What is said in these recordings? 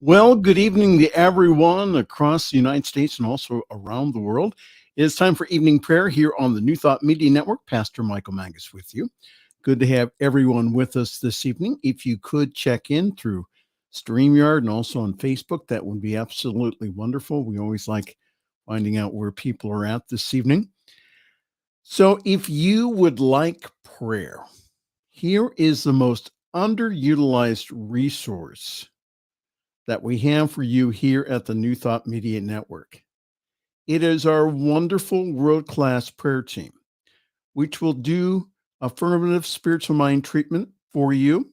Well, good evening to everyone across the United States and also around the world. It's time for evening prayer here on the New Thought Media Network. Pastor Michael Mangus with you. Good to have everyone with us this evening. If you could check in through StreamYard and also on Facebook, that would be absolutely wonderful. We always like finding out where people are at this evening. So if you would like prayer, here is the most underutilized resource that we have for you here at the New Thought Media Network. It is our wonderful world-class prayer team, which will do affirmative spiritual mind treatment for you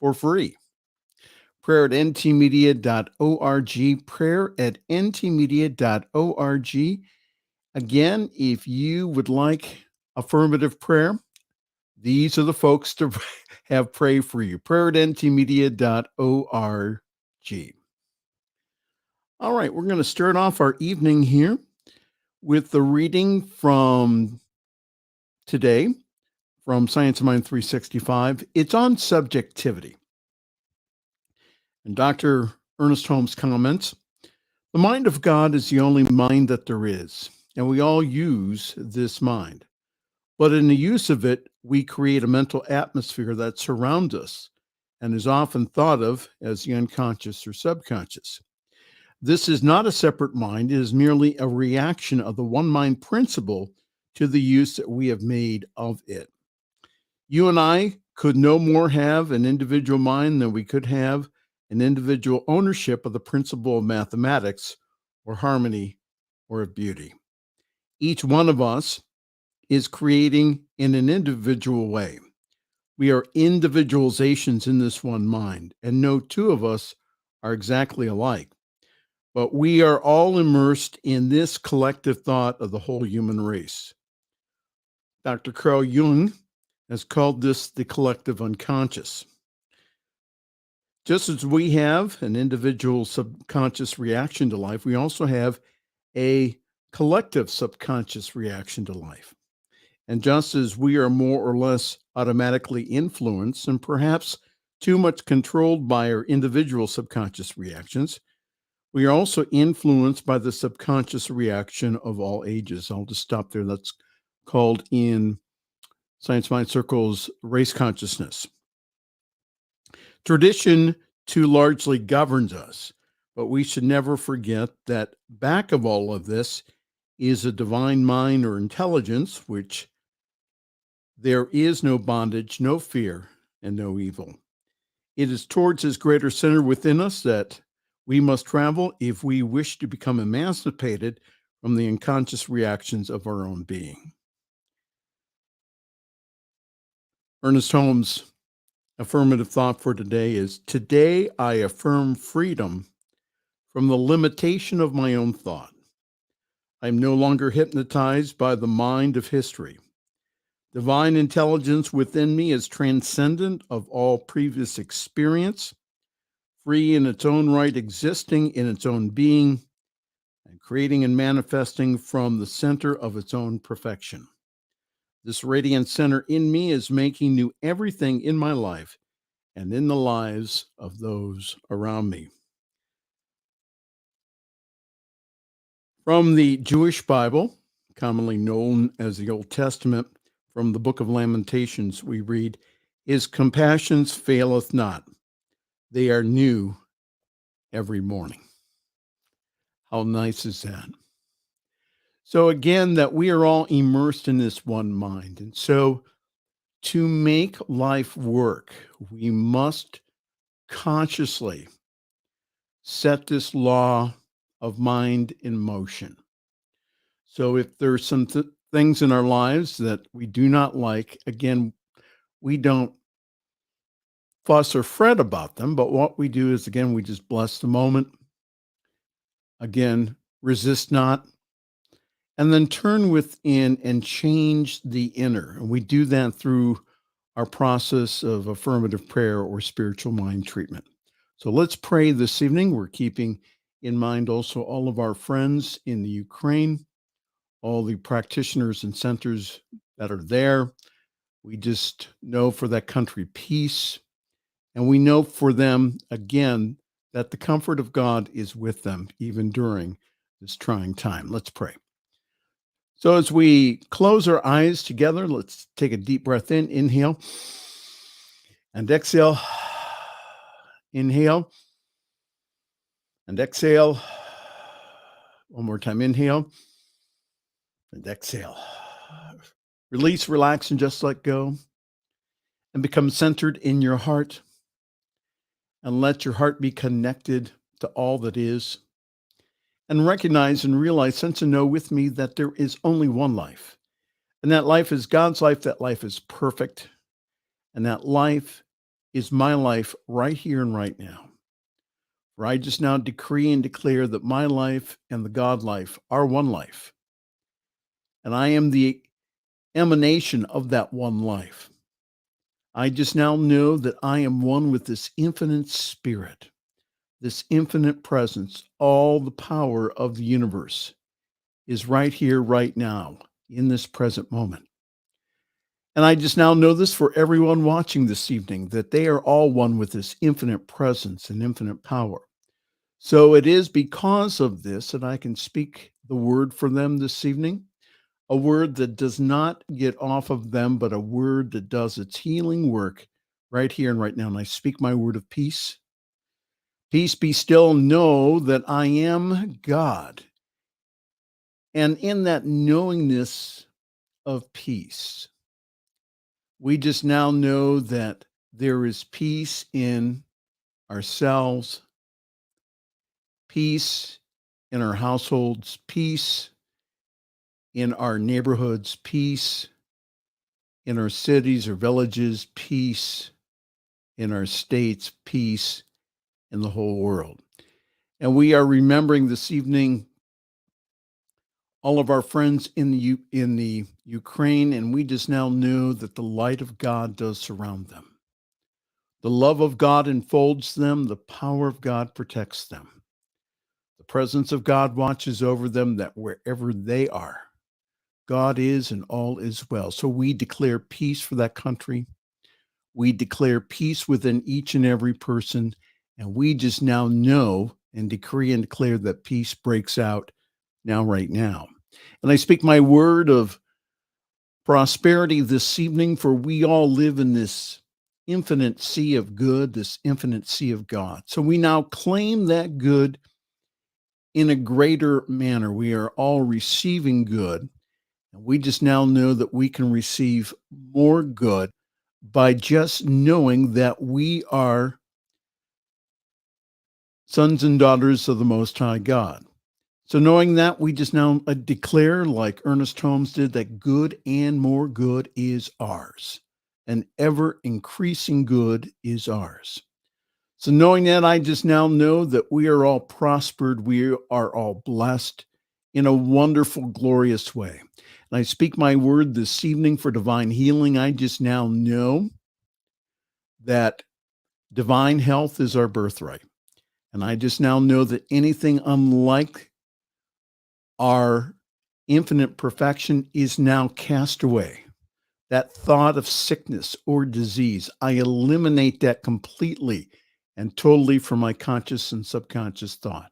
for free. Prayer at ntmedia.org, prayer at ntmedia.org. Again, if you would like affirmative prayer, these are the folks to have pray for you. Prayer at ntmedia.org. All right, we're going to start off our evening here with the reading from today from Science of Mind 365. It's on subjectivity. And Dr. Ernest Holmes comments, the mind of God is the only mind that there is, and we all use this mind. But in the use of it, we create a mental atmosphere that surrounds us and is often thought of as the unconscious or subconscious. This is not a separate mind. It is merely a reaction of the one mind principle to the use that we have made of it. You and I could no more have an individual mind than we could have an individual ownership of the principle of mathematics or harmony or of beauty. Each one of us is creating in an individual way. We are individualizations in this one mind, and no two of us are exactly alike. But we are all immersed in this collective thought of the whole human race. Dr. Carl Jung has called this the collective unconscious. Just as we have an individual subconscious reaction to life, we also have a collective subconscious reaction to life. And just as we are more or less automatically influenced and perhaps too much controlled by our individual subconscious reactions, we are also influenced by the subconscious reaction of all ages. I'll just stop there. That's called in science mind circles race consciousness. Tradition too largely governs us, but we should never forget that back of all of this is a divine mind or intelligence, which there is no bondage, no fear, and no evil. It is towards this greater center within us that we must travel if we wish to become emancipated from the unconscious reactions of our own being. Ernest Holmes' affirmative thought for today is, today I affirm freedom from the limitation of my own thought. I am no longer hypnotized by the mind of history. Divine intelligence within me is transcendent of all previous experience, free in its own right, existing in its own being, and creating and manifesting from the center of its own perfection. This radiant center in me is making new everything in my life and in the lives of those around me. From the Jewish Bible, commonly known as the Old Testament, from the book of Lamentations, we read, his compassions faileth not. They are new every morning. How nice is that? So again, that we are all immersed in this one mind. And so to make life work, we must consciously set this law of mind in motion. So if there's some things in our lives that we do not like, again, we don't fuss or fret about them, but what we do is, again, we just bless the moment. Again, resist not, and then turn within and change the inner. And we do that through our process of affirmative prayer or spiritual mind treatment. So let's pray this evening. We're keeping in mind also all of our friends in the Ukraine, all the practitioners and centers that are there. We just know for that country peace. And we know for them, again, that the comfort of God is with them even during this trying time. Let's pray. So, as we close our eyes together, let's take a deep breath in, inhale, and exhale. Inhale and exhale. One more time, inhale and exhale. Release, relax, and just let go. And become centered in your heart. And let your heart be connected to all that is. And recognize and realize, sense and know with me that there is only one life. And that life is God's life. That life is perfect. And that life is my life right here and right now. For I just now decree and declare that my life and the God life are one life. And I am the emanation of that one life. I just now know that I am one with this infinite spirit, this infinite presence. All the power of the universe is right here, right now, in this present moment. And I just now know this for everyone watching this evening, that they are all one with this infinite presence and infinite power. So it is because of this that I can speak the word for them this evening, a word that does not get off of them, but a word that does its healing work right here and right now. And I speak my word of peace. Peace, be still, know that I am God. And in that knowingness of peace, we just now know that there is peace in ourselves, peace in our households, peace in our neighborhoods, peace in our cities or villages, peace in our states, peace in the whole world. And we are remembering this evening all of our friends in the Ukraine, and we just now know that the light of God does surround them. The love of God enfolds them. The power of God protects them. The presence of God watches over them, that wherever they are, God is and all is well. So we declare peace for that country. We declare peace within each and every person. And we just now know and decree and declare that peace breaks out now, right now. And I speak my word of prosperity this evening, for we all live in this infinite sea of good, this infinite sea of God. So we now claim that good in a greater manner. We are all receiving good. And we just now know that we can receive more good by just knowing that we are sons and daughters of the Most High God. So knowing that, we just now declare, like Ernest Holmes did, that good and more good is ours. An ever increasing good is ours. So knowing that, I just now know that we are all prospered. We are all blessed in a wonderful, glorious way. And I speak my word this evening for divine healing. I just now know that divine health is our birthright. And I just now know that anything unlike our infinite perfection is now cast away. That thought of sickness or disease, I eliminate that completely and totally from my conscious and subconscious thought.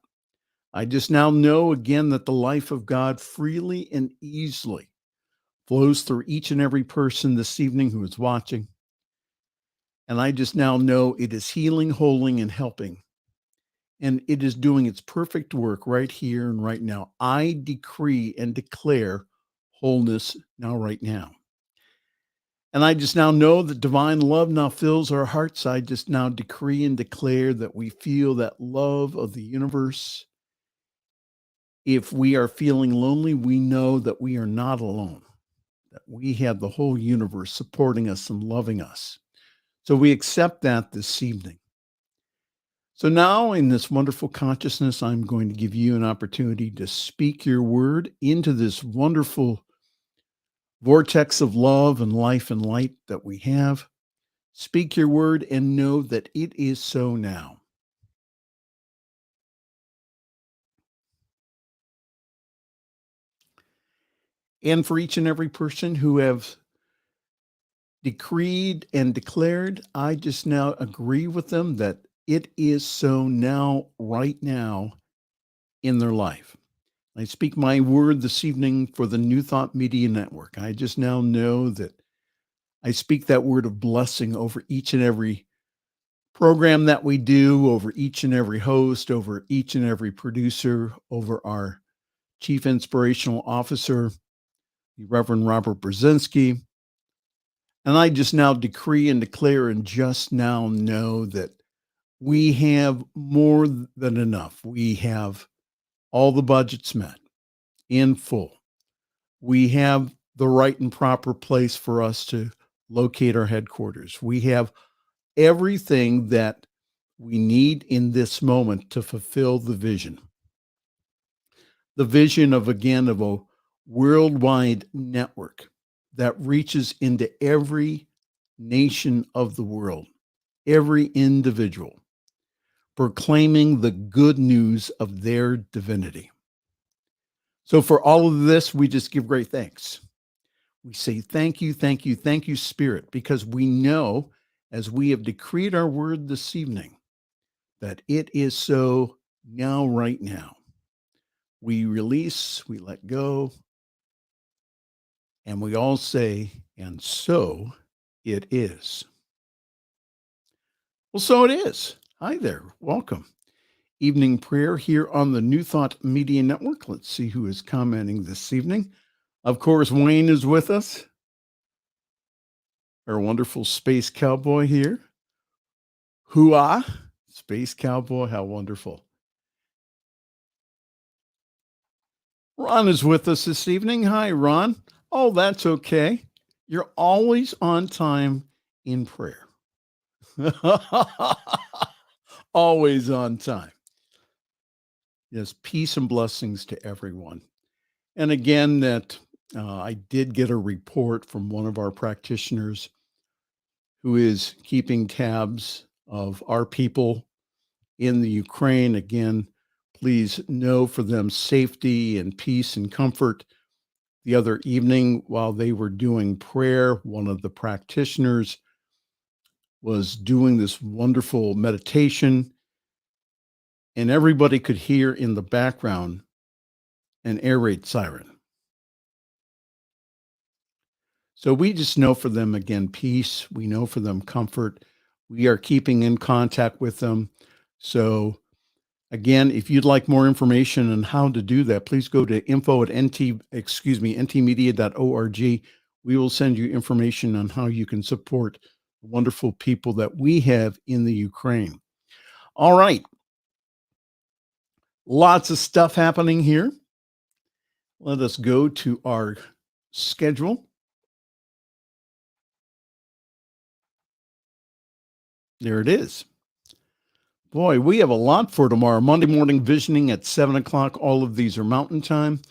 I just now know again that the life of God freely and easily flows through each and every person this evening who is watching. And I just now know it is healing, holding, and helping. And it is doing its perfect work right here and right now. I decree and declare wholeness now, right now. And I just now know that divine love now fills our hearts. I just now decree and declare that we feel that love of the universe. If we are feeling lonely, we know that we are not alone, that we have the whole universe supporting us and loving us. So we accept that this evening. So now, in this wonderful consciousness, I'm going to give you an opportunity to speak your word into this wonderful vortex of love and life and light that we have. Speak your word and know that it is so now. And for each and every person who have decreed and declared, I just now agree with them that it is so now, right now in their life. I speak my word this evening for the New Thought Media Network. I just now know that I speak that word of blessing over each and every program that we do, over each and every host, over each and every producer, over our Chief Inspirational Officer, the Reverend Robert Brzezinski. And I just now decree and declare and just now know that we have more than enough. We have all the budgets met in full. We have the right and proper place for us to locate our headquarters. We have everything that we need in this moment to fulfill the vision. The vision of, again, of a worldwide network that reaches into every nation of the world, every individual, proclaiming the good news of their divinity. So for all of this, we just give great thanks. We say thank you, thank you, thank you, Spirit, because we know as we have decreed our word this evening that it is so now, right now. We release, we let go, and we all say, and so it is. Well, so it is. Hi there. Welcome. Evening prayer here on the New Thought Media Network. Let's see who is commenting this evening. Of course, Wayne is with us, our wonderful space cowboy here. Hooah, space cowboy, how wonderful. Ron is with us this evening. Hi, Ron. Oh, that's okay. You're always on time in prayer. Always on time. Yes, peace and blessings to everyone. And again, that I did get a report from one of our practitioners who is keeping tabs of our people in the Ukraine. Again, please know for them safety and peace and comfort. The other evening, while they were doing prayer, one of the practitioners was doing this wonderful meditation, and everybody could hear in the background an air raid siren. So we just know for them, again, peace. We know for them comfort. We are keeping in contact with them. So again, if you'd like more information on how to do that, please go to ntmedia.org. We will send you information on how you can support the wonderful people that we have in the Ukraine. All right. Lots of stuff happening here. Let us go to our schedule. There it is. Boy, we have a lot for tomorrow. Monday morning visioning at 7 o'clock. All of these are Mountain Time.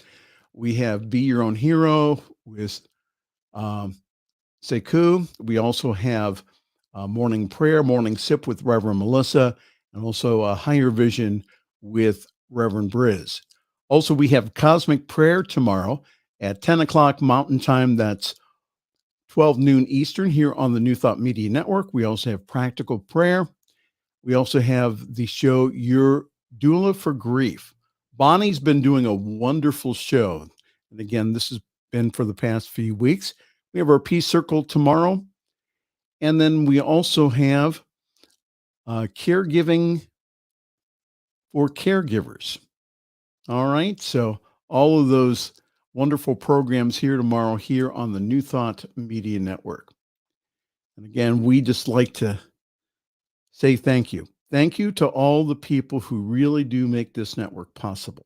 We have Be Your Own Hero with Sekou. We also have morning prayer, morning sip with Reverend Melissa, and also a higher vision with Reverend Briz. Also, we have cosmic prayer tomorrow at 10 o'clock Mountain Time. That's 12 noon Eastern here on the New Thought Media Network. We also have practical prayer. We also have the show, Your Doula for Grief. Bonnie's been doing a wonderful show. And again, this has been for the past few weeks. We have our Peace Circle tomorrow. And then we also have caregiving for caregivers. All right. So all of those wonderful programs here tomorrow here on the New Thought Media Network. And again, we just like to say thank you. Thank you to all the people who really do make this network possible.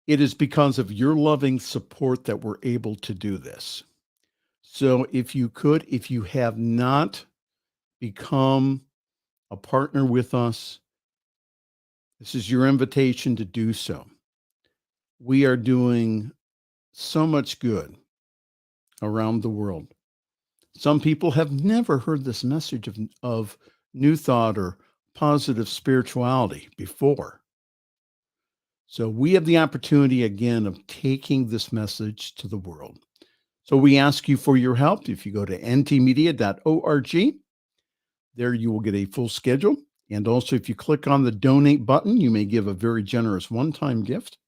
It is because of your loving support that we're able to do this. So if you have not become a partner with us, this is your invitation to do so. We are doing so much good around the world. Some people have never heard this message of New Thought or positive spirituality before. So we have the opportunity again of taking this message to the world. So we ask you for your help. If you go to ntmedia.org, There you will get a full schedule. And also, if you click on the donate button, you may give a very generous one time gift,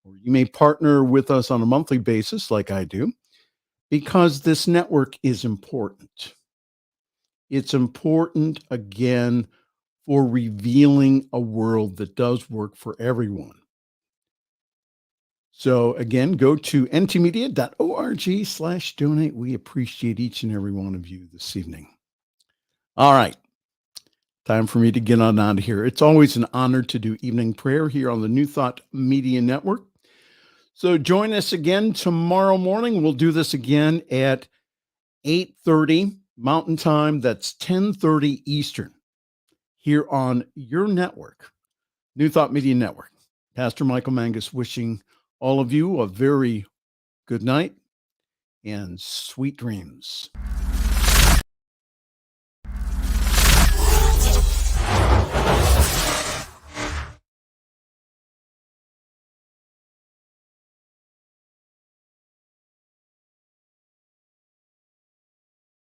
or you may partner with us on a monthly basis, like I do, because this network is important. It's important, again, for revealing a world that does work for everyone. So again, go to ntmedia.org/donate. We appreciate each and every one of you this evening. All right. Time for me to get on out of here. It's always an honor to do evening prayer here on the New Thought Media Network. So join us again tomorrow morning. We'll do this again at 8:30 Mountain Time. That's 10:30 Eastern here on your network, New Thought Media Network. Pastor Michael Mangus wishing all of you a very good night and sweet dreams.